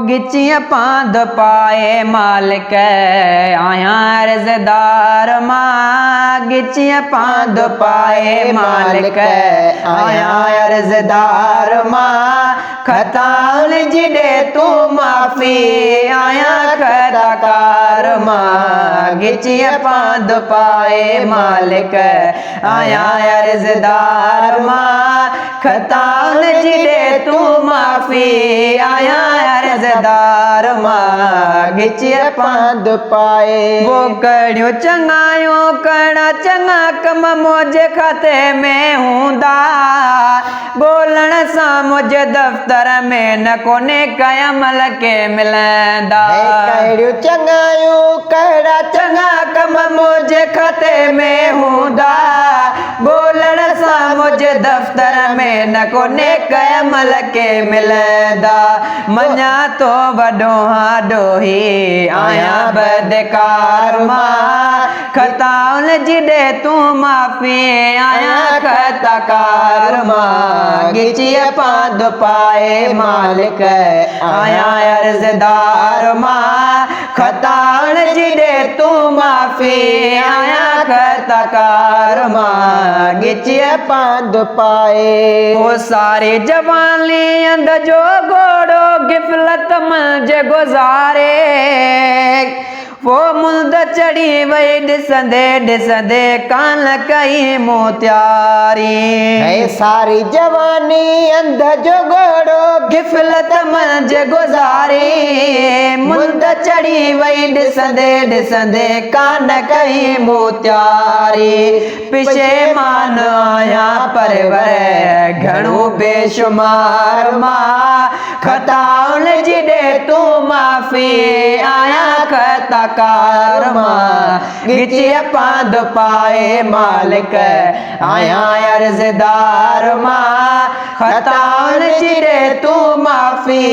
गिचिया पांद पाए मालिक आया अर्जदार मां गिचिया पांद पाए मालिक आया अर्जदार मां खताउल जिडे तू माफी आया खताकार मां गिचिया पांद पाए मालिक आया अर्जदार मां खताउल जिडे तू माफी आया अर्जदार मां गिचिया पांद पाए वो कड़ियो चंगायो कड़ा चंगा कम मुझे खाते में हूंदा बोलण सा मुझे दफ्तर में न कोने कयमल के मिलंदा कड़ियो चंगायो कड़ा चंगा कम मुझे खाते में हूंदा बोलण सा मुझे दफ्तर में न कोने कयमल के मिलंदा मञा तो वडो हाडोही आया बदकार मां खताउल जिडे तू माफी आया खताकार मां गिचिया पांद पाए मालिक आया अर्जदार मां खताउल जिडे तू माफी आया खताकार मां गिचिया पांद पाए वो सारे जवानी अंद जो घोड़ो गिफलत मंझ गुजारे वो मुल्द चढ़ी वही ॾिसंदे ॾिसंदे कान कई मोत्यारी सारी जवानी अंध जो घोड़ो गिफलत मंझ गुजारे मुल्द चढ़ी वही ॾिसंदे ॾिसंदे कान कई मोत्यारी पिछे मान आया परवर घणो बेशुमार मां खताउल जिडे तू माफी आया खताकार मां गिचिया पांद पाए मालिक आया अर्जदार मां खताउल जिडे तू माफी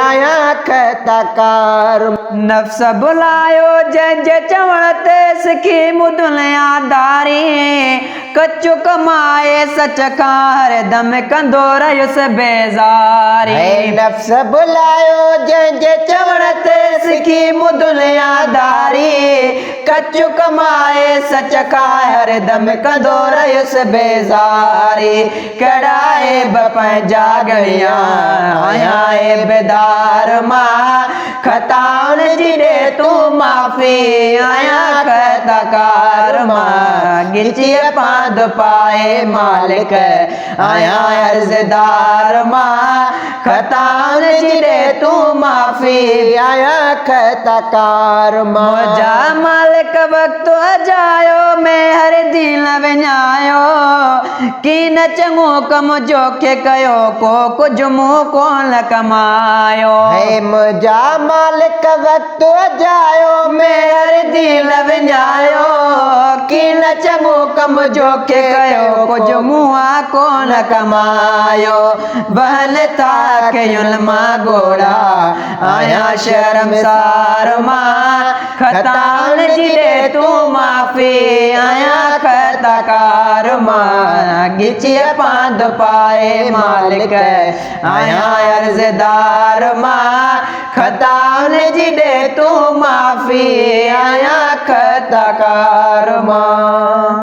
आया खताकार नफ्स बुलायो जंहिंजे चवण ते सिखी मुदुनियादारी कचु कमाए सच खां हरदम कंदो रहियुसि बेज़ारी नफ्स बुलायो जंहिंजे चवण ते सिखी मुदुनियादारी कचु कमाए सच खां हरदम कंदो रहियुसि बेज़ारी कड़ाए पंहिंजा गणिया आया बेदार मां खताउल जिडे तू माफी आया खताकार मां गिचिया पांद पाए मालिक आया अर्जदार मां खताउल जिडे तू माफी आया खताकार मुझा मालिक वक्त अजायो मैं हर दिल विञायो की न चङो कम जोखे कयो को कुझ मूं कोन कमायो मुझा मालिक वक्त अजायो मैं हर दिल विञायो की न चङो कम जोखे कयो कुझ मूं कोन कमायो बहन था कयुल मां घोड़ा आया शर्मसार मां खताउल जिडे तू माफी आया खताकार मां गिचिया पांद पाए मालिक आया अर्जदार मां खताउल जिडे तू माफी आया खताकार मां।